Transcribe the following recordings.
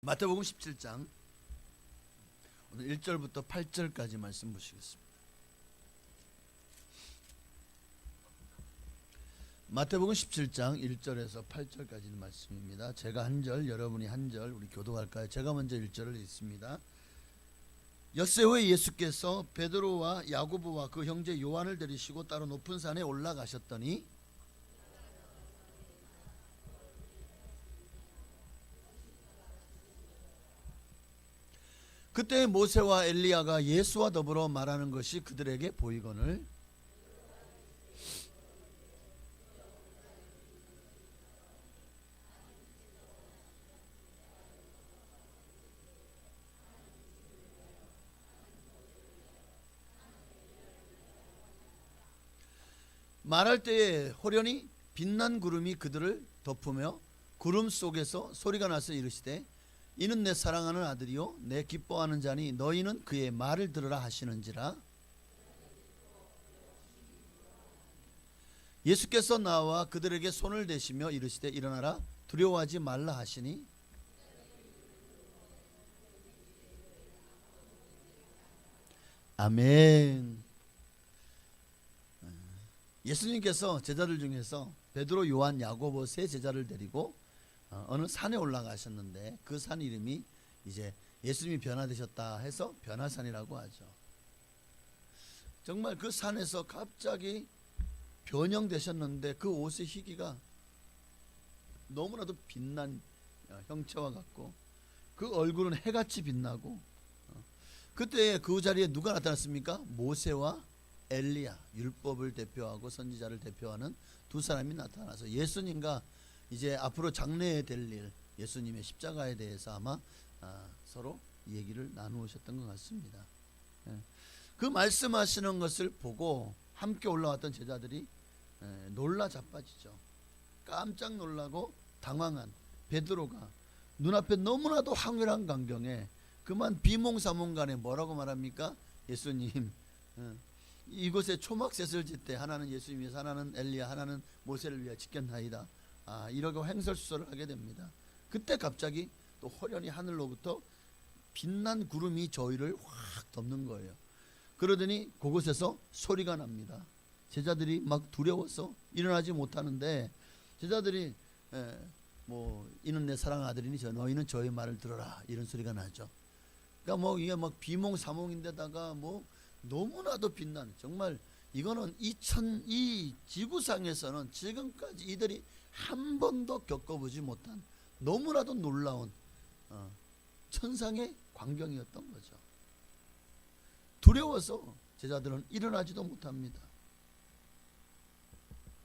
마태복음 17장 오늘 1절부터 8절까지 말씀 보시겠습니다. 마태복음 17장 1절에서 8절까지 말씀입니다. 제가 한 절, 여러분이 한 절, 우리 교도할까요? 제가 먼저 1절을 읽습니다. 엿새 후에 예수께서 베드로와 야고보와 그 형제 요한을 데리시고 따로 높은 산에 올라가셨더니 그때 모세와 엘리야가 예수와 더불어 말하는 것이 그들에게 보이거늘 말할 때에 호련히 빛난 구름이 그들을 덮으며 구름 속에서 소리가 나서 이르시되 이는 내 사랑하는 아들이요 내 기뻐하는 자니 너희는 그의 말을 들으라 하시는지라. 예수께서 나와 그들에게 손을 대시며 이르시되 일어나라 두려워하지 말라 하시니 아멘. 예수님께서 제자들 중에서 베드로, 요한, 야고보 세 제자를 데리고 어느 산에 올라가셨는데 그 산 이름이 이제 예수님이 변화되셨다 해서 변화산이라고 하죠. 정말 그 산에서 갑자기 변형되셨는데 그 옷의 희기가 너무나도 빛난 형체와 같고 그 얼굴은 해같이 빛나고 그때 그 자리에 누가 나타났습니까? 모세와 엘리야, 율법을 대표하고 선지자를 대표하는 두 사람이 나타나서 예수님과 이제 앞으로 장래에 될 일, 예수님의 십자가에 대해서 아마 서로 얘기를 나누셨던 것 같습니다. 그 말씀하시는 것을 보고 함께 올라왔던 제자들이 놀라 자빠지죠. 깜짝 놀라고 당황한 베드로가 눈앞에 너무나도 황홀한 광경에 그만 비몽사몽간에 뭐라고 말합니까? 예수님, 이곳에 초막셋을 짓되 하나는 예수님 위해서 하나는 엘리야 하나는 모세를 위하여 짓겠나이다. 이러고 횡설수설을 하게 됩니다. 그때 갑자기 또 호련히 하늘로부터 빛난 구름이 저희를 확 덮는 거예요. 그러더니 그곳에서 소리가 납니다. 제자들이 막 두려워서 일어나지 못하는데 제자들이 이는 내 사랑하는 아들이니 너희는 저의 말을 들어라 이런 소리가 나죠. 그러니까 이게 막 비몽사몽인데다가 너무나도 빛난 정말 이거는 이 지구상에서는 지금까지 이들이 한 번도 겪어보지 못한 너무나도 놀라운 천상의 광경이었던 거죠. 두려워서 제자들은 일어나지도 못합니다.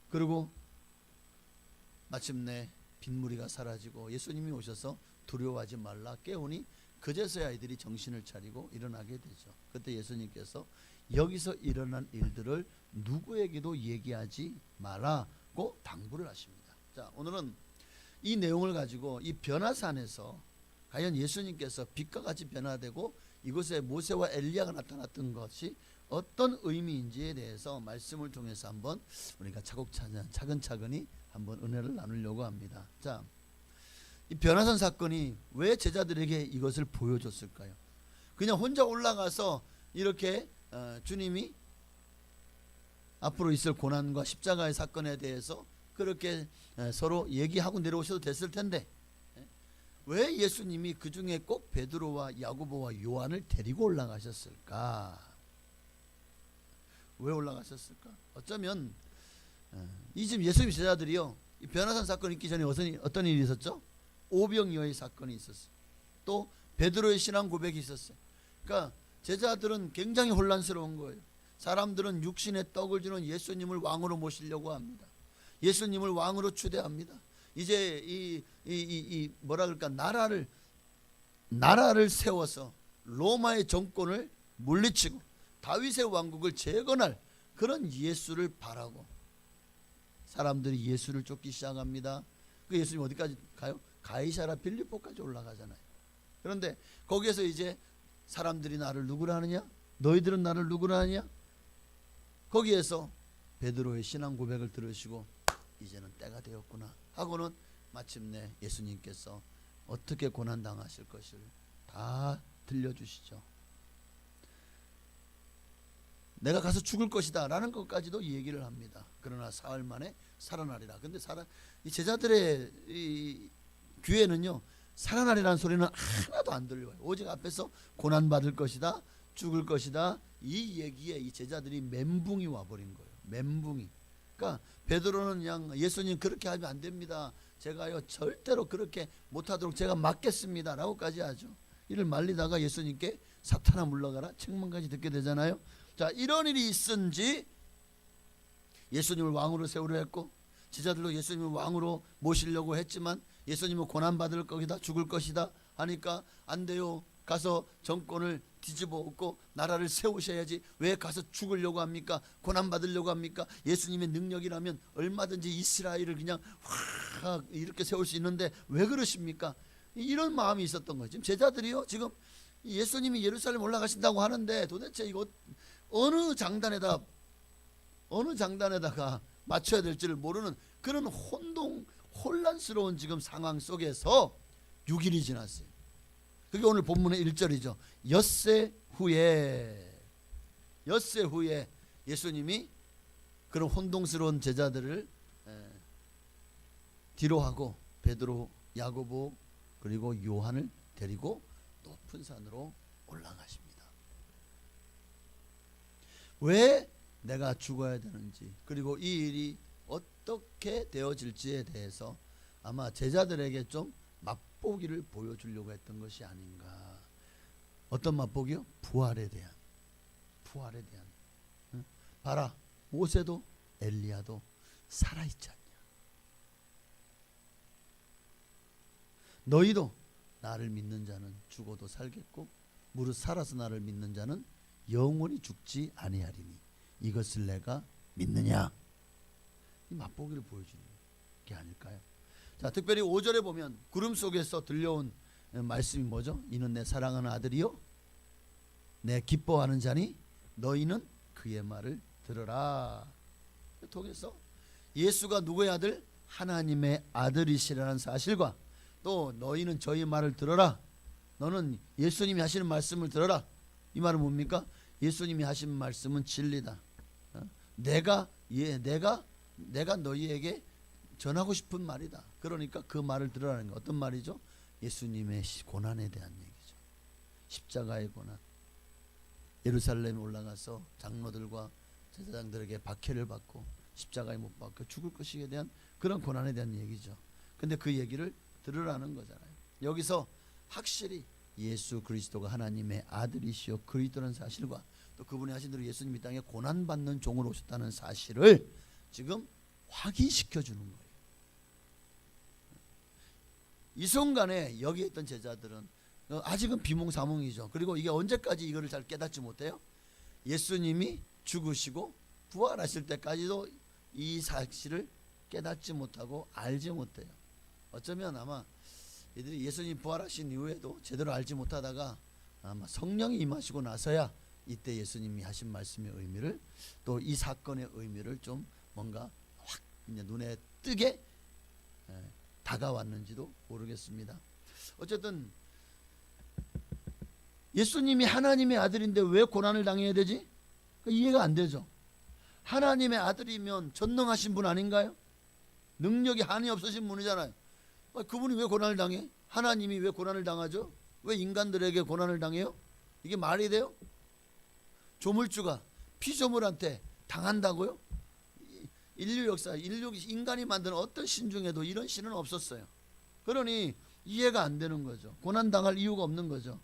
그리고 마침내 빗무리가 사라지고 예수님이 오셔서 두려워하지 말라 깨우니 그제서야 아이들이 정신을 차리고 일어나게 되죠. 그때 예수님께서 여기서 일어난 일들을 누구에게도 얘기하지 말라고 당부를 하십니다. 자, 오늘은 이 내용을 가지고 이 변화산에서 과연 예수님께서 빛과 같이 변화되고 이곳에 모세와 엘리야가 나타났던 것이 어떤 의미인지에 대해서 말씀을 통해서 한번 우리가 차근차근히 한번 은혜를 나누려고 합니다. 자, 이 변화산 사건이 왜 제자들에게 이것을 보여줬을까요? 그냥 혼자 올라가서 이렇게 주님이 앞으로 있을 고난과 십자가의 사건에 대해서 그렇게 서로 얘기하고 내려오셔도 됐을 텐데 왜 예수님이 그 중에 꼭 베드로와 야고보와 요한을 데리고 올라가셨을까? 왜 올라가셨을까? 어쩌면 이 지금 예수님 제자들이요, 이 변화산 사건이 있기 전에 어떤 일이 있었죠? 오병이어의 사건이 있었어요. 또 베드로의 신앙 고백이 있었어요. 그러니까 제자들은 굉장히 혼란스러운 거예요. 사람들은 육신의 떡을 주는 예수님을 왕으로 모시려고 합니다. 예수님을 왕으로 추대합니다. 이제 이 뭐라 그럴까 나라를 세워서 로마의 정권을 물리치고 다윗의 왕국을 재건할 그런 예수를 바라고 사람들이 예수를 쫓기 시작합니다. 그 예수님 어디까지 가요? 가이사라 빌립보까지 올라가잖아요. 그런데 거기에서 이제 사람들이 나를 누구라 하느냐? 너희들은 나를 누구라 하느냐? 거기에서 베드로의 신앙 고백을 들으시고 이제는 때가 되었구나 하고는 마침내 예수님께서 어떻게 고난 당하실 것을 다 들려주시죠. 내가 가서 죽을 것이다 라는 것까지도 얘기를 합니다. 그러나 사흘 만에 살아나리라. 근데 이 제자들의 이 귀에는요 살아나리라는 소리는 하나도 안 들려요. 오직 앞에서 고난받을 것이다, 죽을 것이다, 이 얘기에 이 제자들이 멘붕이 와버린 거예요. 멘붕이. 그러니까 베드로는 그냥 예수님 그렇게 하면 안 됩니다, 제가요 절대로 그렇게 못하도록 제가 막겠습니다 라고까지 하죠. 이를 말리다가 예수님께 사탄아 물러가라 책망까지 듣게 되잖아요. 자, 이런 일이 있은지 예수님을 왕으로 세우려 했고 제자들도 예수님을 왕으로 모시려고 했지만 예수님은 고난받을 것이다, 죽을 것이다 하니까 안 돼요, 가서 정권을 뒤집어 엎고 나라를 세우셔야지 왜 가서 죽으려고 합니까? 고난받으려고 합니까? 예수님의 능력이라면 얼마든지 이스라엘을 그냥 확 이렇게 세울 수 있는데 왜 그러십니까? 이런 마음이 있었던 거죠. 지금 제자들이요 지금 예수님이 예루살렘 올라가신다고 하는데 도대체 이거 어느 장단에다가 맞춰야 될지를 모르는 그런 혼란스러운 지금 상황 속에서 6일이 지났어요. 그게 오늘 본문의 1절이죠. 엿새 후에 예수님이 그런 혼동스러운 제자들을 뒤로하고 베드로, 야고보 그리고 요한을 데리고 높은 산으로 올라가십니다. 왜 내가 죽어야 되는지 그리고 이 일이 어떻게 되어질지에 대해서 아마 제자들에게 좀 맛보기를 보여주려고 했던 것이 아닌가. 어떤 맛보기요? 부활에 대한. 응? 봐라, 모세도 엘리야도 살아있지 않냐. 너희도 나를 믿는 자는 죽어도 살겠고 무릇 살아서 나를 믿는 자는 영원히 죽지 아니하리니 이것을 내가 믿느냐. 이 맛보기를 보여주는 게 아닐까요? 자, 특별히 5절에 보면 구름 속에서 들려온 말씀이 뭐죠? 이는 내 사랑하는 아들이요 내 기뻐하는 자니 너희는 그의 말을 들으라. 통해서 예수가 누구의 아들? 하나님의 아들이시라는 사실과 또 너희는 저희 말을 들어라, 너는 예수님이 하시는 말씀을 들어라. 이 말은 뭡니까? 예수님이 하신 말씀은 진리다. 내가 너희에게 전하고 싶은 말이다. 그러니까 그 말을 들으라는 거. 어떤 말이죠? 예수님의 고난에 대한 얘기죠. 십자가의 고난. 예루살렘에 올라가서 장로들과 제사장들에게 박해를 받고 십자가에 못 박혀 죽을 것이에 대한 그런 고난에 대한 얘기죠. 근데 그 얘기를 들으라는 거잖아요. 여기서 확실히 예수 그리스도가 하나님의 아들이시요 그리스도라는 사실과 또 그분이 하신 대로 예수님이 이 땅에 고난받는 종으로 오셨다는 사실을 지금 확인시켜 주는 거예요. 이 순간에 여기 있던 제자들은 아직은 비몽사몽이죠. 그리고 이게 언제까지 이거를 잘 깨닫지 못해요? 예수님이 죽으시고 부활하실 때까지도 이 사실을 깨닫지 못하고 알지 못해요. 어쩌면 아마 이들이 예수님 부활하신 이후에도 제대로 알지 못하다가 아마 성령이 임하시고 나서야 이때 예수님이 하신 말씀의 의미를 또 이 사건의 의미를 좀 뭔가 확 그냥 눈에 뜨게 다가왔는지도 모르겠습니다. 어쨌든 예수님이 하나님의 아들인데 왜 고난을 당해야 되지? 이해가 안 되죠. 하나님의 아들이면 전능하신 분 아닌가요? 능력이 한이 없으신 분이잖아요. 그분이 왜 고난을 당해? 하나님이 왜 고난을 당하죠? 왜 인간들에게 고난을 당해요? 이게 말이 돼요? 조물주가 피조물한테 당한다고요? 인류 역사, 인간이 만든 어떤 신 중에도 이런 신은 없었어요. 그러니 이해가 안 되는 거죠. 고난 당할 이유가 없는 거죠.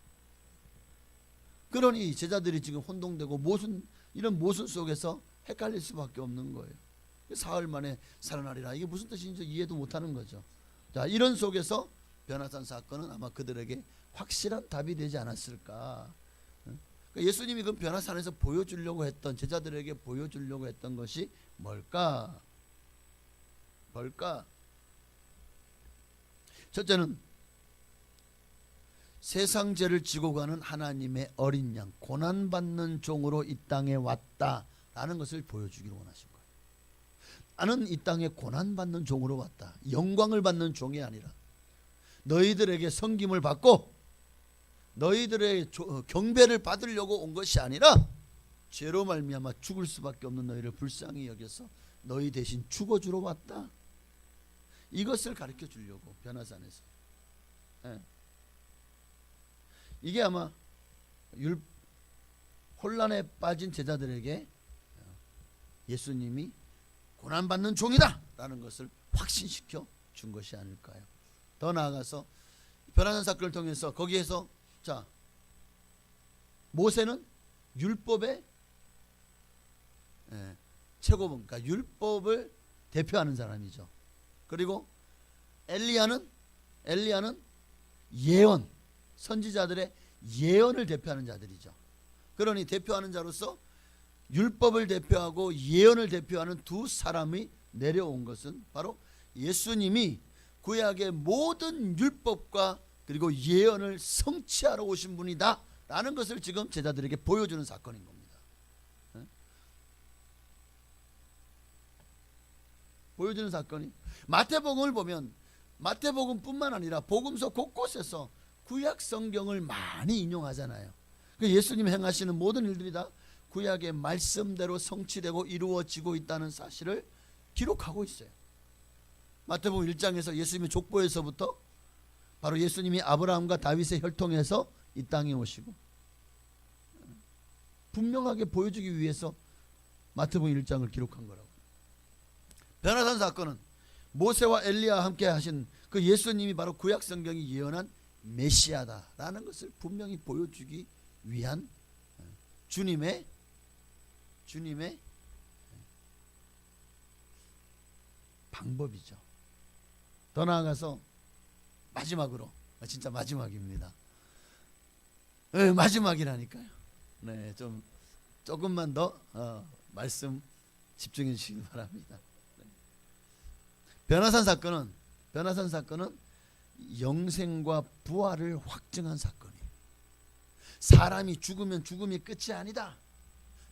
그러니 제자들이 지금 혼동되고 이런 모순 속에서 헷갈릴 수밖에 없는 거예요. 사흘 만에 살아나리라. 이게 무슨 뜻인지 이해도 못하는 거죠. 자, 이런 속에서 변화산 사건은 아마 그들에게 확실한 답이 되지 않았을까. 예수님이 그 변화산에서 보여주려고 했던, 제자들에게 보여주려고 했던 것이 뭘까? 첫째는 세상 죄를 지고 가는 하나님의 어린 양, 고난받는 종으로 이 땅에 왔다라는 것을 보여주기를 원하신 거예요. 나는 이 땅에 고난받는 종으로 왔다. 영광을 받는 종이 아니라 너희들에게 섬김을 받고 너희들의 경배를 받으려고 온 것이 아니라 죄로 말미암아 죽을 수밖에 없는 너희를 불쌍히 여겨서 너희 대신 죽어주러 왔다. 이것을 가르쳐 주려고 변화산에서. 이게 아마 혼란에 빠진 제자들에게 예수님이 고난받는 종이다 라는 것을 확신시켜 준 것이 아닐까요? 더 나아가서 변화산 사건을 통해서 거기에서 자, 모세는 율법의 최고본, 그러니까 율법을 대표하는 사람이죠. 그리고 엘리야는 예언, 선지자들의 예언을 대표하는 자들이죠. 그러니 대표하는 자로서 율법을 대표하고 예언을 대표하는 두 사람이 내려온 것은 바로 예수님이 구약의 모든 율법과 그리고 예언을 성취하러 오신 분이다 라는 것을 지금 제자들에게 보여주는 사건인 겁니다. 보여주는 사건이 마태복음을 보면 마태복음뿐만 아니라 복음서 곳곳에서 구약 성경을 많이 인용하잖아요. 예수님 행하시는 모든 일들이 다 구약의 말씀대로 성취되고 이루어지고 있다는 사실을 기록하고 있어요. 마태복음 1장에서 예수님의 족보에서부터 바로 예수님이 아브라함과 다윗의 혈통에서 이 땅에 오시고 분명하게 보여주기 위해서 마태복음 1장을 기록한 거라고. 변화산 사건은 모세와 엘리야와 함께 하신 그 예수님이 바로 구약 성경이 예언한 메시아다라는 것을 분명히 보여주기 위한 주님의 방법이죠. 더 나아가서 마지막으로, 진짜 마지막입니다. 마지막이라니까요. 네, 조금만 더 말씀 집중해 주시기 바랍니다. 변화산 사건은 영생과 부활을 확증한 사건이에요. 사람이 죽으면 죽음이 끝이 아니다.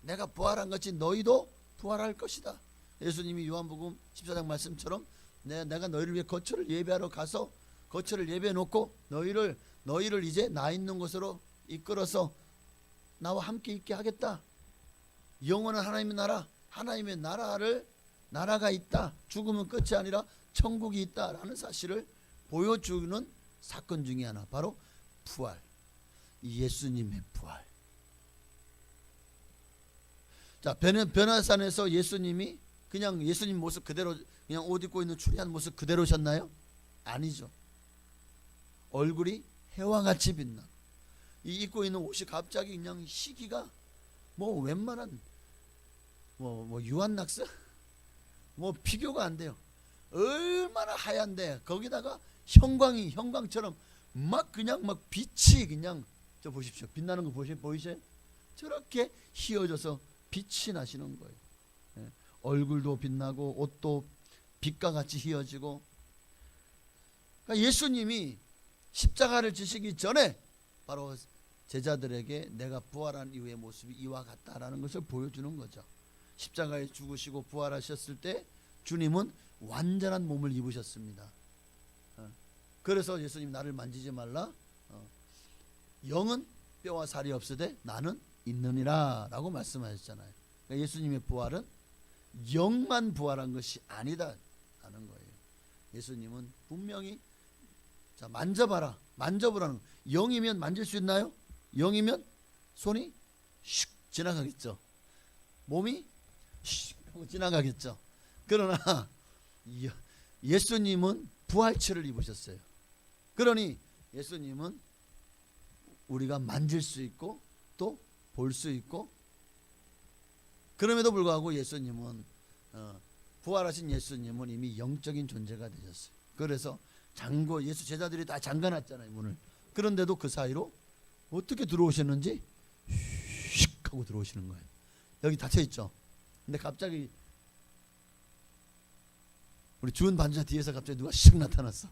내가 부활한 것이 너희도 부활할 것이다. 예수님이 요한복음 14장 말씀처럼 내가 너희를 위해 거처를 예배하러 가서 거처를 예배해 놓고 너희를 이제 나 있는 곳으로 이끌어서 나와 함께 있게 하겠다. 영원한 하나님의 나라가 있다. 죽음은 끝이 아니라 천국이 있다라는 사실을 보여주는 사건 중에 하나, 바로 부활, 예수님의 부활. 자, 변화산에서 예수님이 그냥 예수님 모습 그대로, 그냥 옷 입고 있는 추리한 모습 그대로셨나요? 아니죠. 얼굴이 해와 같이 빛나. 이 입고 있는 옷이 갑자기 그냥 희기가 웬만한 유한낙스 비교가 안 돼요. 얼마나 하얀데 거기다가 형광처럼 그냥 빛이 그냥, 저 보십시오. 빛나는 거 보이세요? 저렇게 휘어져서 빛이 나시는 거예요. 얼굴도 빛나고 옷도 빛과 같이 휘어지고. 그러니까 예수님이 십자가를 지시기 전에 바로 제자들에게 내가 부활한 이후의 모습이 이와 같다라는 것을 보여주는 거죠. 십자가에 죽으시고 부활하셨을 때 주님은 완전한 몸을 입으셨습니다. 그래서 예수님 나를 만지지 말라. 영은 뼈와 살이 없으되 나는 있느니라 라고 말씀하셨잖아요. 그러니까 예수님의 부활은 영만 부활한 것이 아니다 하는 거예요. 예수님은 분명히 자, 만져보라는. 영이면 만질 수 있나요? 영이면 손이 슉 지나가겠죠. 몸이 슉 하고 지나가겠죠. 그러나 예수님은 부활체를 입으셨어요. 그러니 예수님은 우리가 만질 수 있고 또 볼 수 있고, 그럼에도 불구하고 예수님은 부활하신 예수님은 이미 영적인 존재가 되셨어요. 그래서 예수 제자들이 다 잠가놨잖아요, 문을. 그런데도 그 사이로 어떻게 들어오셨는지 휙 하고 들어오시는 거예요. 여기 닫혀있죠. 근데 갑자기 우리 주은 반주자 뒤에서 갑자기 누가 슉 나타났어.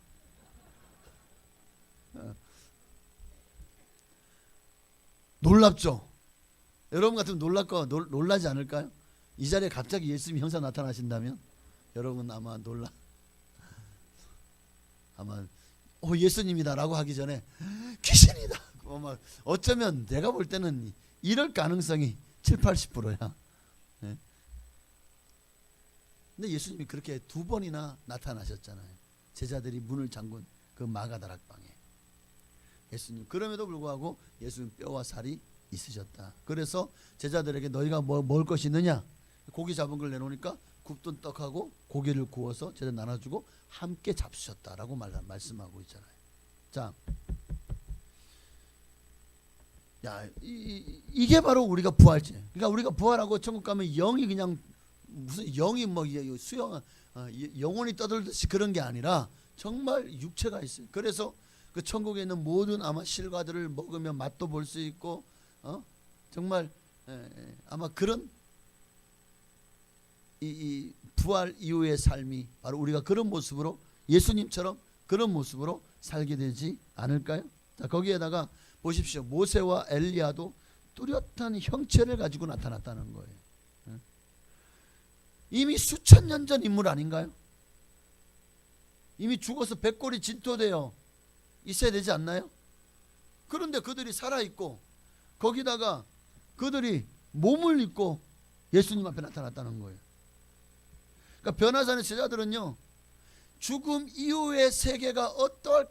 놀랍죠? 여러분 같으면 놀라지 않을까요? 이 자리에 갑자기 예수님 형사 나타나신다면 여러분 아마 예수님이다라고 하기 전에 귀신이다. 막 어쩌면 내가 볼 때는 이럴 가능성이 7, 80%야. 네. 근데 예수님이 그렇게 2번이나 나타나셨잖아요. 제자들이 문을 잠근 그 마가다락방에. 예수님 그럼에도 불구하고 예수님 뼈와 살이 있으셨다. 그래서 제자들에게 너희가 먹을 것이 있느냐? 고기 잡은 걸 내놓으니까 굽던 떡하고 고기를 구워서 제자 나눠주고 함께 잡수셨다라고 말씀하고 있잖아요. 자, 야, 이게 바로 우리가 부활지. 그러니까 우리가 부활하고 천국 가면 영이 그냥 무슨 영이 뭐 수영 영혼이 떠들듯이 그런 게 아니라 정말 육체가 있어요. 그래서 그 천국에 있는 모든 아마 실과들을 먹으면 맛도 볼 수 있고 정말 아마 그런 이 부활 이후의 삶이 바로 우리가 그런 모습으로 예수님처럼 그런 모습으로 살게 되지 않을까요? 자, 거기에다가 보십시오. 모세와 엘리야도 뚜렷한 형체를 가지고 나타났다는 거예요. 이미 수천 년 전 인물 아닌가요? 이미 죽어서 백골이 진토되어 있어야 되지 않나요? 그런데 그들이 살아있고 거기다가 그들이 몸을 입고 예수님 앞에 나타났다는 거예요. 그러니까 변화산의 제자들은요, 죽음 이후의 세계가 어떠할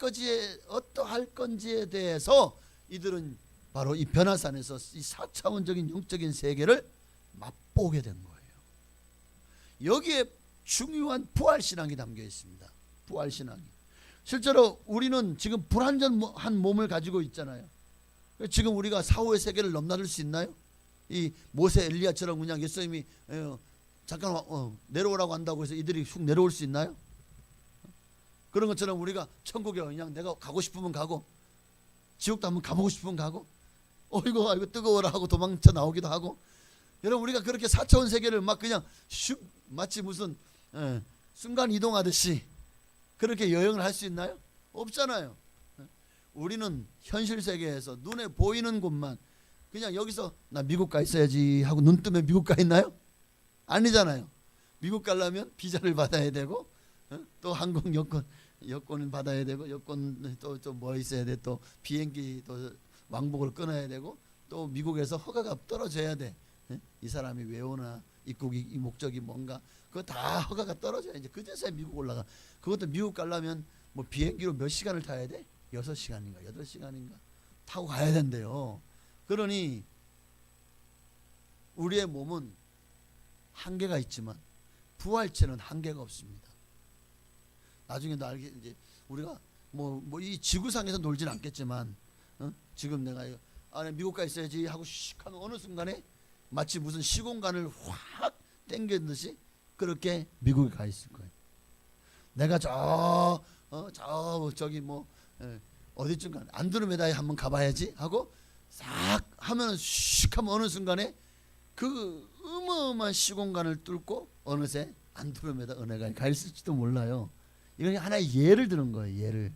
건지에 대해서 이들은 바로 이 변화산에서 이 4차원적인 영적인 세계를 맛보게 된 거예요. 여기에 중요한 부활신앙이 담겨 있습니다. 부활신앙이. 실제로 우리는 지금 불완전한 몸을 가지고 있잖아요. 지금 우리가 사후의 세계를 넘나들 수 있나요? 이 모세 엘리야처럼 그냥 예수님이 잠깐 내려오라고 한다고 해서 이들이 쑥 내려올 수 있나요? 그런 것처럼 우리가 천국에 그냥 내가 가고 싶으면 가고 지옥도 한번 가보고 싶으면 가고 이거 뜨거워라 하고 도망쳐 나오기도 하고. 여러분 우리가 그렇게 4차원 세계를 막 그냥 슉 마치 무슨 순간 이동하듯이 그렇게 여행을 할 수 있나요? 없잖아요. 우리는 현실 세계에서 눈에 보이는 곳만 그냥 여기서 나 미국 가 있어야지 하고 눈 뜨면 미국 가 있나요? 아니잖아요. 미국 가려면 비자를 받아야 되고 또 항공 여권을 받아야 되고 여권 또 뭐 있어야 돼. 또 비행기 또 왕복을 끊어야 되고 또 미국에서 허가가 떨어져야 돼. 이 사람이 왜 오나 입국이 이 목적이 뭔가 그거 다 허가가 떨어져야 이제 그제서야 미국 올라가. 그것도 미국 가려면 뭐 비행기로 몇 시간을 타야 돼? 6시간인가 8시간인가 타고 가야 된대요. 그러니 우리의 몸은 한계가 있지만 부활체는 한계가 없습니다. 나중에도 알게 이제 우리가 뭐 이 지구상에서 놀진 않겠지만 지금 내가 미국 가 있어야지 하고 슉 하는 어느 순간에 마치 무슨 시공간을 확 당기듯이 그렇게 미국에 가 있을 거예요. 내가 저기 뭐 어디쯤가 안드로메다에 한번 가봐야지 하고 싹 하면은 슉 하면 어느 순간에 그 어마어마한 시공간을 뚫고 어느새 안드로메다 은하에 가 있을지도 몰라요. 이건 하나의 예를 드는 거예요. 예를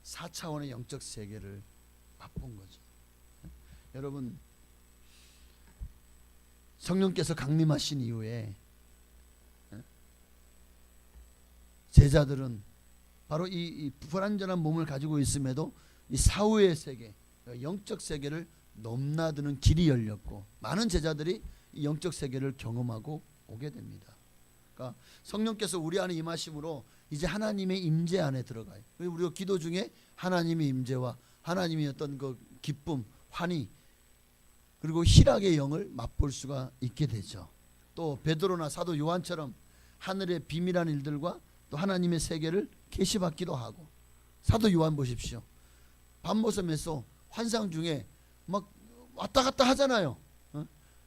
4차원의 영적 세계를 맛본 거죠. 여러분 성령께서 강림하신 이후에 제자들은 바로 이 불완전한 몸을 가지고 있음에도 이 사후의 세계, 영적 세계를 넘나드는 길이 열렸고 많은 제자들이 이 영적 세계를 경험하고 오게 됩니다. 그러니까 성령께서 우리 안에 임하심으로 이제 하나님의 임재 안에 들어가요. 우리가 기도 중에 하나님의 임재와 하나님의 어떤 그 기쁨, 환희 그리고 희락의 영을 맛볼 수가 있게 되죠. 또 베드로나 사도 요한처럼 하늘의 비밀한 일들과 또 하나님의 세계를 계시받기도 하고 사도 요한 보십시오. 밤모섬에서 환상 중에 막 왔다 갔다 하잖아요.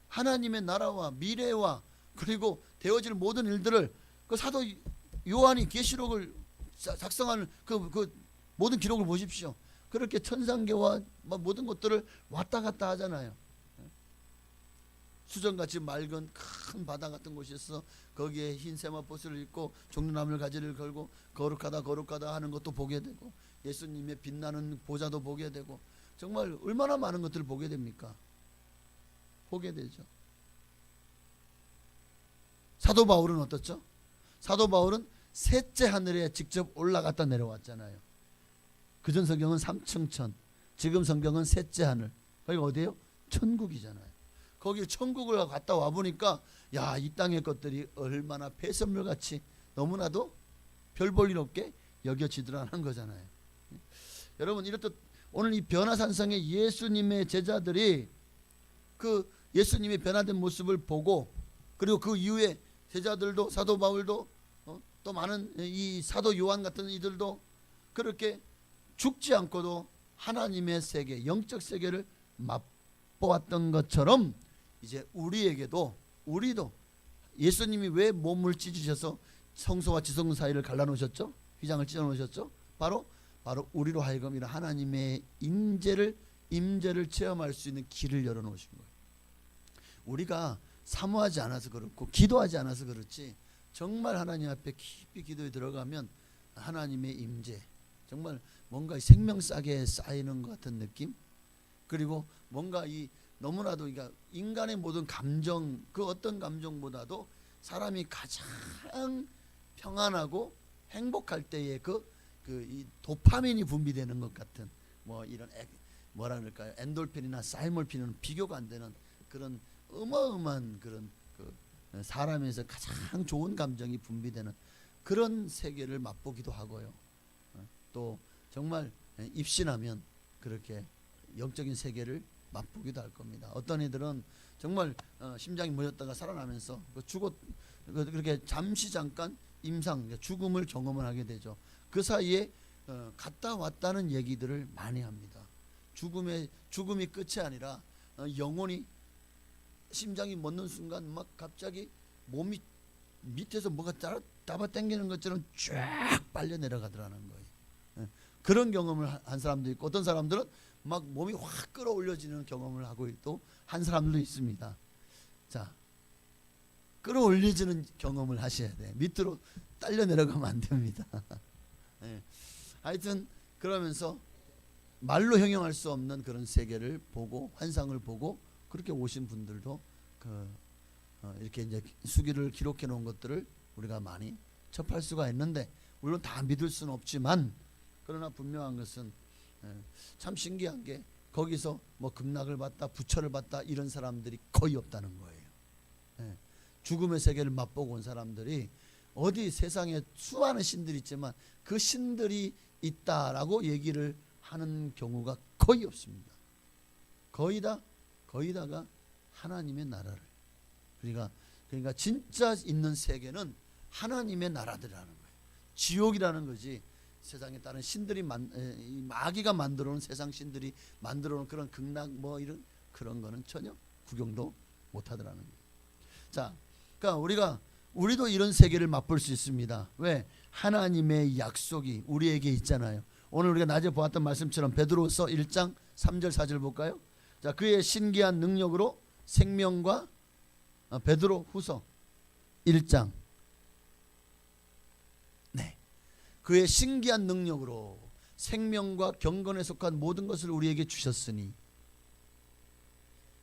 하나님의 나라와 미래와 그리고 되어질 모든 일들을 그 사도 요한이 계시록을 작성하는 그 모든 기록을 보십시오. 그렇게 천상계와 모든 것들을 왔다 갔다 하잖아요. 수정같이 맑은 큰 바다 같은 곳에서 거기에 흰 세마포스를 입고 종려나물 가지를 걸고 거룩하다 하는 것도 보게 되고 예수님의 빛나는 보좌도 보게 되고 정말 얼마나 많은 것들을 보게 됩니까? 보게 되죠. 사도 바울은 어떻죠? 사도 바울은 셋째 하늘에 직접 올라갔다 내려왔잖아요. 그전 성경은 3층 천, 지금 성경은 셋째 하늘. 거기가 어디예요? 천국이잖아요. 거기 천국을 갔다 와 보니까 야, 이 땅의 것들이 얼마나 배설물같이 너무나도 별 볼 일 없게 여겨지더라는 거잖아요. 여러분, 이렇듯 오늘 이 변화산성의 예수님의 제자들이 그 예수님의 변화된 모습을 보고, 그리고 그 이후에 제자들도, 사도 바울도 또 많은 이 사도 요한 같은 이들도 그렇게 죽지 않고도 하나님의 세계, 영적 세계를 맛보았던 것처럼 이제 우리도 예수님이 왜 몸을 찢으셔서 성소와 지성 사이를 갈라놓으셨죠? 휘장을 찢어놓으셨죠? 바로 우리로 하여금 이런 하나님의 임재를 체험할 수 있는 길을 열어놓으신 거예요. 우리가 사모하지 않아서 그렇고 기도하지 않아서 그렇지, 정말 하나님 앞에 깊이 기도에 들어가면 하나님의 임재, 정말 뭔가 생명싸게 쌓이는 것 같은 느낌, 그리고 뭔가 이 너무나도 그러니까 인간의 모든 감정, 그 어떤 감정보다도 사람이 가장 평안하고 행복할 때에 이 도파민이 분비되는 것 같은 뭐 이런 뭐라 그럴까요? 엔돌핀이나 사이몰핀은 비교가 안 되는 그런 어마어마한 그런 사람에서 가장 좋은 감정이 분비되는 그런 세계를 맛보기도 하고요. 또 정말 입신하면 그렇게 영적인 세계를 맛보기도 할 겁니다. 어떤 이들은 정말 심장이 멎었다가 살아나면서 그렇게 잠깐 임상, 죽음을 경험을 하게 되죠. 그 사이에 갔다 왔다는 얘기들을 많이 합니다. 죽음이 끝이 아니라 영혼이 심장이 멎는 순간 막 갑자기 몸이 밑에서 뭐가 잡아 당기는 것처럼 쫙 빨려 내려가더라는 거예요. 그런 경험을 한 사람도 있고, 어떤 사람들은 막 몸이 확 끌어올려지는 경험을 하고 또 한 사람들도 있습니다. 자, 끌어올려지는 경험을 하셔야 돼. 밑으로 딸려 내려가면 안 됩니다. 네. 하여튼 그러면서 말로 형용할 수 없는 그런 세계를 보고, 환상을 보고 그렇게 오신 분들도 이렇게 이제 수기를 기록해 놓은 것들을 우리가 많이 접할 수가 있는데, 물론 다 믿을 수는 없지만, 그러나 분명한 것은 참 신기한 게 거기서 뭐 극락을 봤다, 부처를 봤다 이런 사람들이 거의 없다는 거예요. 죽음의 세계를 맛보고 온 사람들이 어디 세상에 수많은 신들이 있지만 그 신들이 있다라고 얘기를 하는 경우가 거의 없습니다. 거의 다가 하나님의 나라를, 그러니까 진짜 있는 세계는 하나님의 나라들이라는 거예요. 지옥이라는 거지, 세상에 다른 신들이 마귀가 만들어 놓은, 세상 신들이 만들어 놓은 그런 극락 뭐 이런 그런 거는 전혀 구경도 못 하더라는 거예요. 자, 그러니까 우리도 이런 세계를 맛볼 수 있습니다. 왜? 하나님의 약속이 우리에게 있잖아요. 오늘 우리가 낮에 보았던 말씀처럼 베드로서 1장 3절 4절 볼까요? 자, 그의 신기한 능력으로 생명과 베드로 후서 1장, 네, 그의 신기한 능력으로 생명과 경건에 속한 모든 것을 우리에게 주셨으니,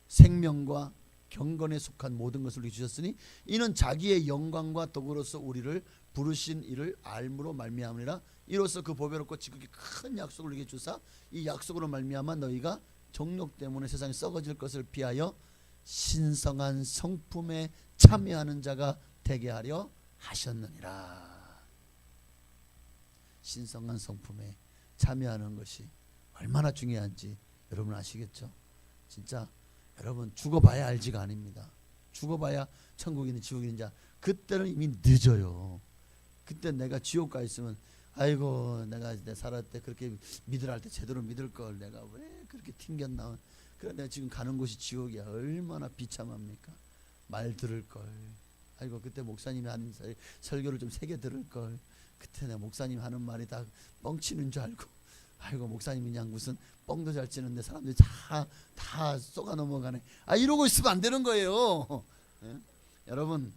생명과 경건에 속한 모든 것을 우리에게 주셨으니 이는 자기의 영광과 덕으로서 우리를 부르신 이를 알므로 말미암으리라. 이로써 그 보배롭고 지극히 큰 약속을 우리에게 주사 이 약속으로 말미암아 너희가 정욕 때문에 세상에 썩어질 것을 피하여 신성한 성품에 참여하는 자가 되게 하려 하셨느니라. 신성한 성품에 참여하는 것이 얼마나 중요한지 여러분 아시겠죠? 진짜 여러분 죽어봐야 알지가 아닙니다. 죽어봐야 천국이든 지옥이든지 그때는 이미 늦어요. 그때 내가 지옥 가 있으면 아이고 내가 살았을 때 그렇게 믿으라 할 때 제대로 믿을 걸 내가 왜 그렇게 튕겼나. 그래 내가 지금 가는 곳이 지옥이야. 얼마나 비참합니까. 말 들을 걸. 아이고 그때 목사님이 하는 설교를 좀 세게 들을 걸. 그때 내가 목사님 하는 말이 다 뻥치는 줄 알고 아이고 목사님이 그냥 무슨 뻥도 잘 치는데 사람들이 다 쏘가 넘어가네. 이러고 있으면 안 되는 거예요. 네? 여러분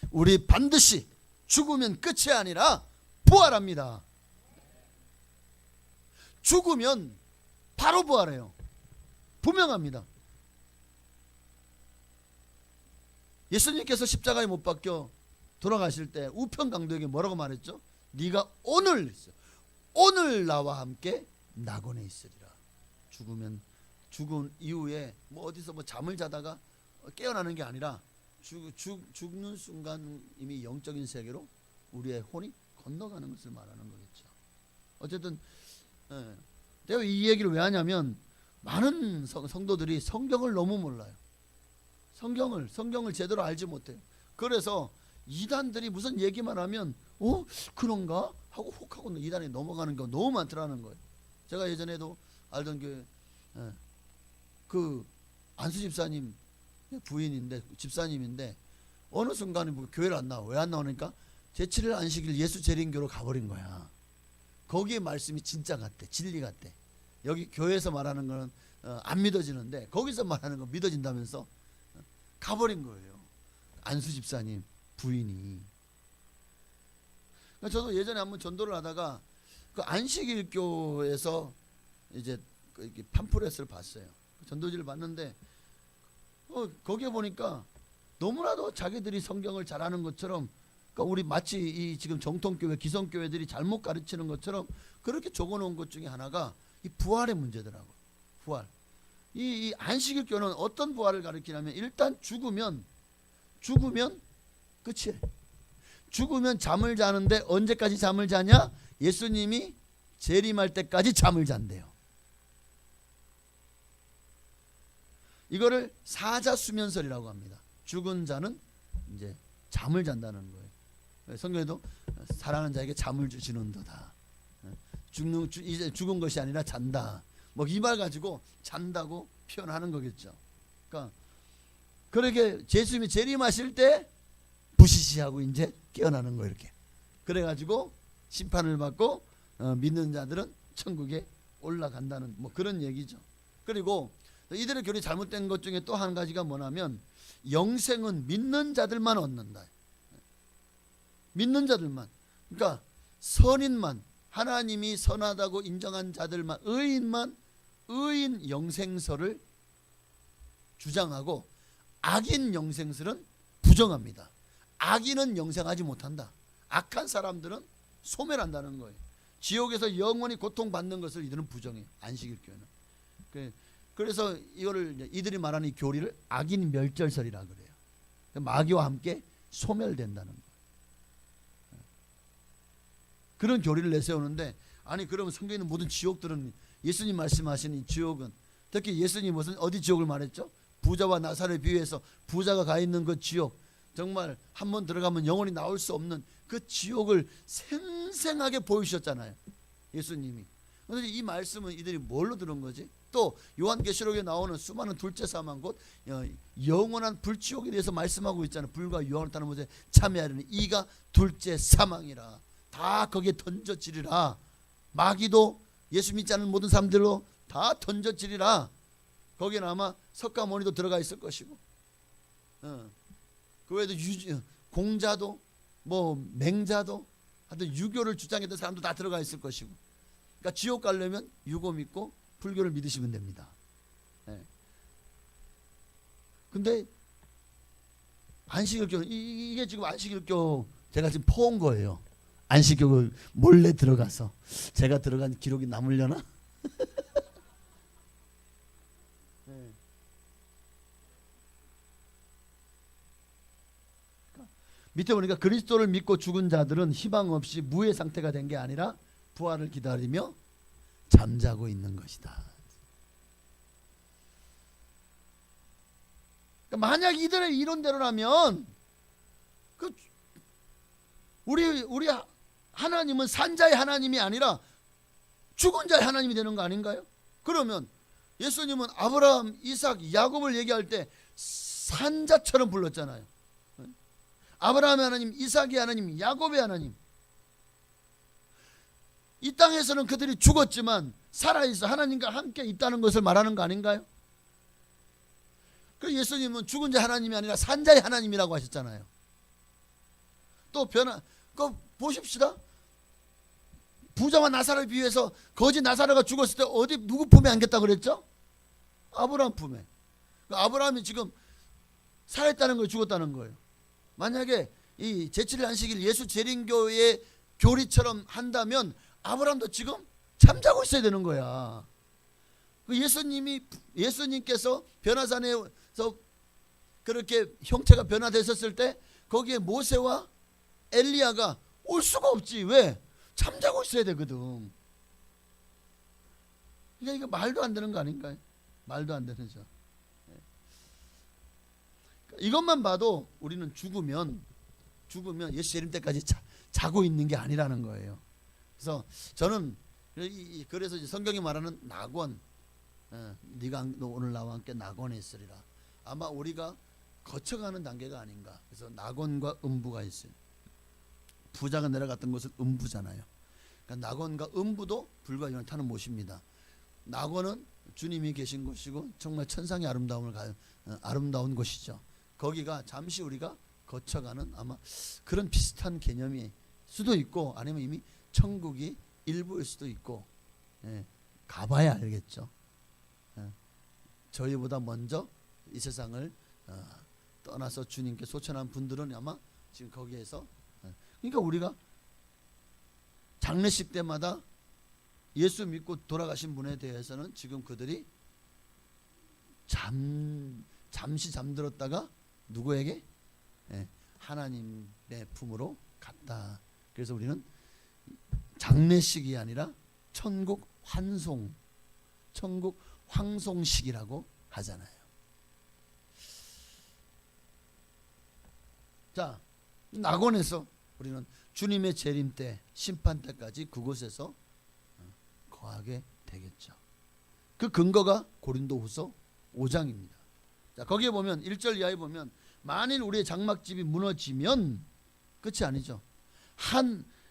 우리 반드시 죽으면 끝이 아니라 부활합니다. 죽으면 바로 부활해요. 분명합니다. 예수님께서 십자가에 못 박혀 돌아가실 때 우편 강도에게 뭐라고 말했죠? 네가 오늘 나와 함께 낙원에 있으리라. 죽은 이후에 뭐 어디서 뭐 잠을 자다가 깨어나는 게 아니라 죽는 순간 이미 영적인 세계로 우리의 혼이 건너가는 것을 말하는 거겠죠. 어쨌든 내가 이 얘기를 왜 하냐면 많은 성도들이 성경을 너무 몰라요. 성경을 제대로 알지 못해요. 그래서 이단들이 무슨 얘기만 하면 그런가 하고 혹 하고 이단에 넘어가는 거 너무 많더라는 거예요. 제가 예전에도 알던 교회 그 안수 집사님 부인인데 집사님인데 어느 순간에 뭐 교회를 안 나와. 왜 안 나오니까 제7일 안식일 예수 재림교로 가버린 거야. 거기에 말씀이 진짜 같대. 진리 같대. 여기 교회에서 말하는 거는 안 믿어지는데 거기서 말하는 건 믿어진다면서 가버린 거예요. 안수 집사님 부인이. 그러니까 저도 예전에 한번 전도를 하다가 그 안식일교에서 이제 팜플렛을 봤어요. 전도지를 봤는데 거기에 보니까 너무나도 자기들이 성경을 잘하는 것처럼, 그러니까 우리 마치 이 지금 정통교회 기성교회들이 잘못 가르치는 것처럼 그렇게 적어놓은 것 중에 하나가 이 부활의 문제더라고. 부활. 이 안식일교는 어떤 부활을 가르치냐면 일단 죽으면 끝이에요. 죽으면 잠을 자는데 언제까지 잠을 자냐? 예수님이 재림할 때까지 잠을 잔대요. 이거를 사자수면설이라고 합니다. 죽은 자는 이제 잠을 잔다는 거예요. 성경에도 사랑하는 자에게 잠을 주시는도다. 이제 죽은 것이 아니라 잔다. 뭐 이 말 가지고 잔다고 표현하는 거겠죠. 그러니까 그렇게 예수님이 재림하실 때 부시시하고 이제 깨어나는 거예요. 이렇게. 그래가지고 심판을 받고 믿는 자들은 천국에 올라간다는 뭐 그런 얘기죠. 그리고 이들의 교리 잘못된 것 중에 또 한 가지가 뭐냐면 영생은 믿는 자들만 얻는다. 믿는 자들만. 그러니까 선인만, 하나님이 선하다고 인정한 자들만, 의인 영생설을 주장하고 악인 영생설은 부정합니다. 악인은 영생하지 못한다. 악한 사람들은 소멸한다는 거예요. 지옥에서 영원히 고통받는 것을 이들은 부정해요. 안식일교회는. 그래서 이들이 말하는 이 교리를 악인 멸절설이라 그래요. 마귀와 함께 소멸된다는 거예요. 그런 교리를 내세우는데, 아니 그러면 성경에 있는 모든 지옥들은, 예수님 말씀하시는 지옥은, 특히 예수님 어디 지옥을 말했죠? 부자와 나사를 비유해서 부자가 가 있는 그 지옥, 정말 한번 들어가면 영원히 나올 수 없는 그 지옥을 생생하게 보여주셨잖아요, 예수님이. 그런데 이 말씀은 이들이 뭘로 들은 거지? 또 요한계시록에 나오는 수많은 둘째 사망, 곧 영원한 불지옥에 대해서 말씀하고 있잖아요. 불과 유황을 타는 것에 참여하려니 이가 둘째 사망이라. 다 거기에 던져지리라. 마귀도 예수 믿지 않는 모든 사람들로 다 던져지리라. 거기는 아마 석가모니도 들어가 있을 것이고, 그 외에도 공자도 뭐 맹자도 하여튼 유교를 주장했던 사람도 다 들어가 있을 것이고. 그러니까 지옥 가려면 유교 믿고 불교를 믿으시면 됩니다. 근데 안식일교, 이게 지금 안식일교 제가 지금 퍼온 거예요. 안식교를 몰래 들어가서 제가 들어간 기록이 남으려나? 밑에 보니까 그리스도를 믿고 죽은 자들은 희망 없이 무의 상태가 된 게 아니라 부활을 기다리며 잠자고 있는 것이다. 그러니까 만약 이들의 이론대로라면 우리 하나님은 산자의 하나님이 아니라 죽은 자의 하나님이 되는 거 아닌가요? 그러면 예수님은 아브라함, 이삭, 야곱을 얘기할 때 산자처럼 불렀잖아요. 아브라함의 하나님, 이삭의 하나님, 야곱의 하나님. 이 땅에서는 그들이 죽었지만 살아있어 하나님과 함께 있다는 것을 말하는 거 아닌가요? 그 예수님은 죽은 자 하나님이 아니라 산자의 하나님이라고 하셨잖아요. 또 보십시다. 부자와 나사를 비유해서 거지 나사로가 죽었을 때 어디 누구 품에 안겼다 그랬죠? 아브라함 품에. 아브라함이 지금 살아있다는 거예요, 죽었다는 거예요. 만약에 이 제7일 안식일 예수 재림교의 교리처럼 한다면 아브라함도 지금 잠자고 있어야 되는 거야. 예수님께서 변화산에서 그렇게 형체가 변화됐었을 때 거기에 모세와 엘리야가 올 수가 없지. 왜? 잠자고 있어야 되거든. 그러니까 이거 말도 안 되는 거 아닌가요? 말도 안 되는 죠. 이것만 봐도 우리는 죽으면 예수 재림 때까지 자고 있는 게 아니라는 거예요. 그래서 저는 그래서 이제 성경이 말하는 낙원, 네가 오늘 나와 함께 낙원에 있으리라. 아마 우리가 거쳐가는 단계가 아닌가. 그래서 낙원과 음부가 있어요. 부자가 내려갔던 곳은 음부잖아요. 그러니까 낙원과 음부도 불과 연타는 못입니다. 낙원은 주님이 계신 곳이고 정말 천상의 아름다운 곳이죠. 거기가 잠시 우리가 거쳐가는 아마 그런 비슷한 개념이 수도 있고 아니면 이미 천국이 일부일 수도 있고, 가봐야 알겠죠. 저희보다 먼저 이 세상을 떠나서 주님께 소천한 분들은 아마 지금 거기에서, 그러니까 우리가 장례식 때마다 예수 믿고 돌아가신 분에 대해서는 지금 그들이 잠시 잠들었다가 누구에게? 하나님의 품으로 갔다. 그래서 우리는 장례식이 아니라 천국 황송식이라고 하잖아요. 자, 낙원에서 우리는 주님의 재림 때, 심판 때까지 그곳에서 거하게 되겠죠. 그 근거가 고린도후서 5장입니다. 자, 거기에 보면 1절 이하에 보면 만일 우리의 장막집이 무너지면 끝이 아니죠.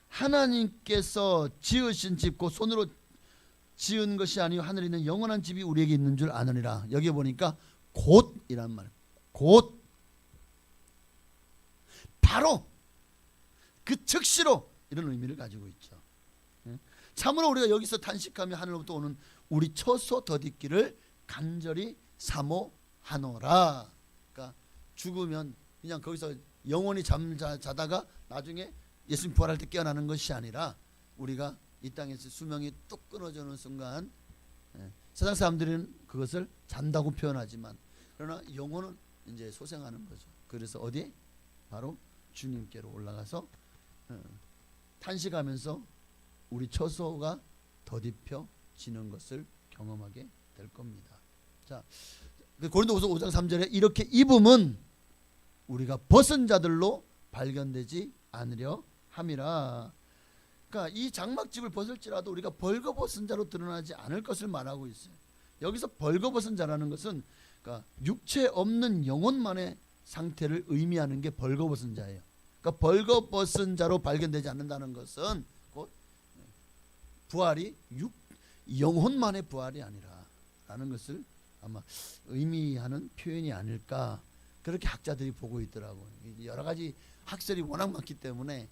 하나님께서 지으신 집, 곧 손으로 지은 것이 아니요 하늘에 있는 영원한 집이 우리에게 있는 줄 아느니라. 여기에 보니까 곧이란 말, 곧 바로 그 즉시로 이런 의미를 가지고 있죠. 참으로 우리가 여기서 단식하며 하늘로부터 오는 우리 처소 덧입기를 간절히 사모하노라. 그러니까 죽으면 그냥 거기서 영원히 자다가 나중에 예수님 부활할 때 깨어나는 것이 아니라 우리가 이 땅에서 수명이 뚝 끊어지는 순간, 세상 사람들은 그것을 잔다고 표현하지만 그러나 영혼은 이제 소생하는 거죠. 그래서 어디? 바로 주님께로 올라가서 탄식하면서 우리 처소가 더딥혀지는 것을 경험하게 될 겁니다. 자, 고린도후서 5장 3절에 이렇게 입음은 우리가 벗은 자들로 발견되지 않으려 함이라. 그러니까 이 장막집을 벗을지라도 우리가 벌거벗은 자로 드러나지 않을 것을 말하고 있어요. 여기서 벌거벗은 자라는 것은 그러니까 육체 없는 영혼만의 상태를 의미하는 게 벌거벗은 자예요. 그러니까 벌거벗은 자로 발견되지 않는다는 것은 곧 부활이 영혼만의 부활이 아니라라는 것을 아마 의미하는 표현이 아닐까, 그렇게 학자들이 보고 있더라고요. 여러 가지 학설이 워낙 많기 때문에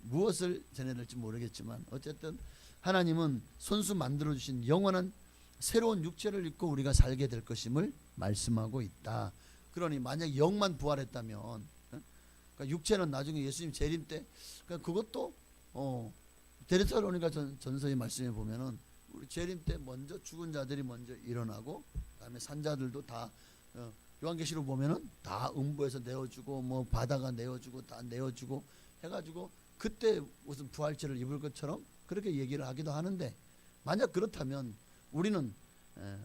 무엇을 전해낼지 모르겠지만 어쨌든 하나님은 손수 만들어주신 영원한 새로운 육체를 입고 우리가 살게 될 것임을 말씀하고 있다. 그러니 만약 영만 부활했다면, 그러니까 육체는 나중에 예수님 재림 때, 그러니까 그것도 데살로니가 전서의 말씀에 보면은 우리 재림 때 먼저 죽은 자들이 먼저 일어나고 그다음에 산자들도 다 요한계시록 보면은 다 음부에서 내어주고 뭐 바다가 내어주고 다 내어주고 해가지고 그때 무슨 부활체를 입을 것처럼 그렇게 얘기를 하기도 하는데, 만약 그렇다면 우리는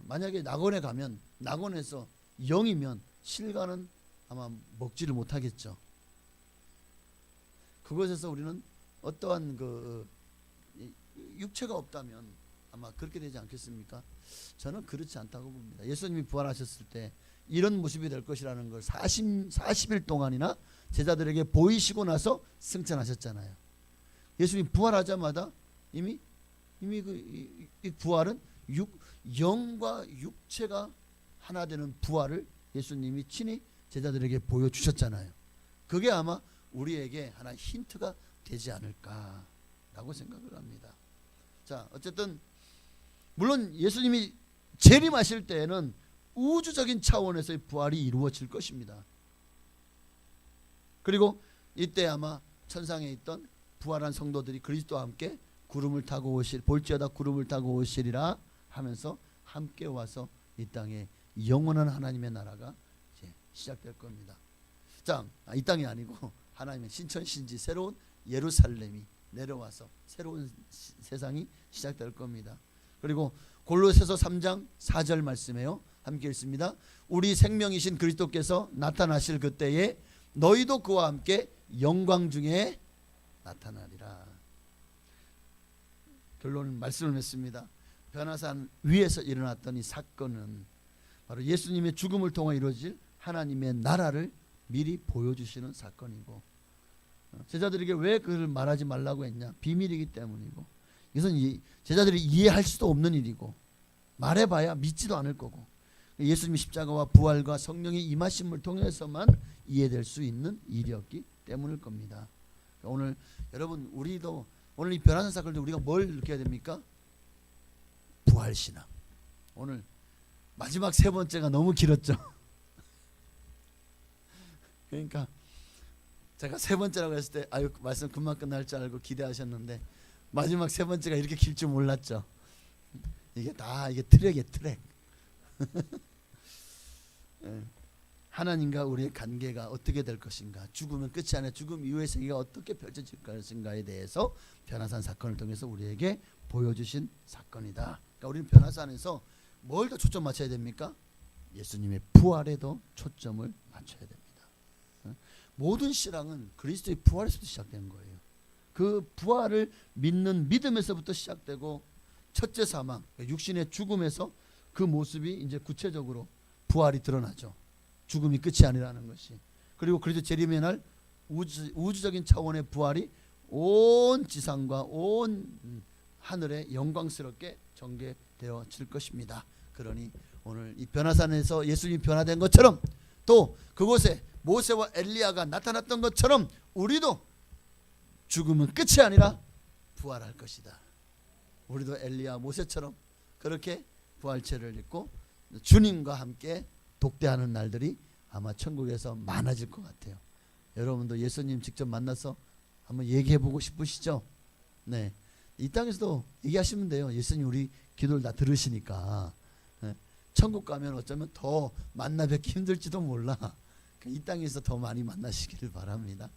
만약에 낙원에 가면 낙원에서 영이면 실과는 아마 먹지를 못하겠죠. 그곳에서 우리는 어떠한 그 육체가 없다면 아마 그렇게 되지 않겠습니까? 저는 그렇지 않다고 봅니다. 예수님이 부활하셨을 때 이런 모습이 될 것이라는 걸 40일 동안이나 제자들에게 보이시고 나서 승천하셨잖아요. 예수님이 부활하자마자 이미 이 부활은 영과 육체가 하나 되는 부활을 예수님이 친히 제자들에게 보여주셨잖아요. 그게 아마 우리에게 하나의 힌트가 되지 않을까라고 생각을 합니다. 자, 어쨌든 물론 예수님이 재림하실 때에는 우주적인 차원에서의 부활이 이루어질 것입니다. 그리고 이때 아마 천상에 있던 부활한 성도들이 그리스도와 함께 구름을 타고 볼지어다 구름을 타고 오시리라 하면서 함께 와서 이 땅에 영원한 하나님의 나라가 이제 시작될 겁니다. 자, 이 땅이 아니고 하나님의 신천신지 새로운 예루살렘이 내려와서 새로운 세상이 시작될 겁니다. 그리고 골로새서 3장 4절 말씀에요. 함께 읽습니다. 우리 생명이신 그리스도께서 나타나실 그때에 너희도 그와 함께 영광 중에 나타나리라. 결론은 말씀을 맺습니다. 변화산 위에서 일어났던 이 사건은 바로 예수님의 죽음을 통해 이루어질 하나님의 나라를 미리 보여주시는 사건이고, 제자들에게 왜 그걸 말하지 말라고 했냐? 비밀이기 때문이고, 이것은 제자들이 이해할 수도 없는 일이고 말해봐야 믿지도 않을 거고, 예수님의 십자가와 부활과 성령의 임하심을 통해서만 이해될 수 있는 일이었기 때문일 겁니다. 오늘 여러분, 우리도 오늘 이 변화산 사건을 우리가 뭘 느껴야 됩니까? 부활신앙. 오늘 마지막 세 번째가 너무 길었죠. 그러니까 제가 세 번째라고 했을 때 아유 말씀 금방 끝날 줄 알고 기대하셨는데 마지막 세 번째가 이렇게 길 줄 몰랐죠. 이게 트랙이에요, 트랙. 하나님과 우리의 관계가 어떻게 될 것인가, 죽으면 끝이 아니라 죽음 이후의 세계가 어떻게 펼쳐질 것인가에 대해서 변화산 사건을 통해서 우리에게 보여주신 사건이다. 그러니까 우리는 변화산에서 뭘 더 초점 맞춰야 됩니까? 예수님의 부활에도 초점을 맞춰야 됩니다. 모든 신앙은 그리스도의 부활에서부터 시작된 거예요. 그 부활을 믿는 믿음에서부터 시작되고, 첫째 사망, 육신의 죽음에서 그 모습이 이제 구체적으로 부활이 드러나죠. 죽음이 끝이 아니라는 것이. 그리고 그리스도 재림의 날 우주적인 차원의 부활이 온 지상과 온 하늘에 영광스럽게 전개되어질 것입니다. 그러니 오늘 이 변화산에서 예수님이 변화된 것처럼, 또 그곳에 모세와 엘리야가 나타났던 것처럼 우리도 죽음은 끝이 아니라 부활할 것이다. 우리도 엘리야 모세처럼 그렇게 부활체를 입고 주님과 함께 독대하는 날들이 아마 천국에서 많아질 것 같아요. 여러분도 예수님 직접 만나서 한번 얘기해보고 싶으시죠? 네, 이 땅에서도 얘기하시면 돼요. 예수님 우리 기도를 다 들으시니까. 네. 천국 가면 어쩌면 더 만나 뵙기 힘들지도 몰라. 이 땅에서 더 많이 만나시기를 바랍니다.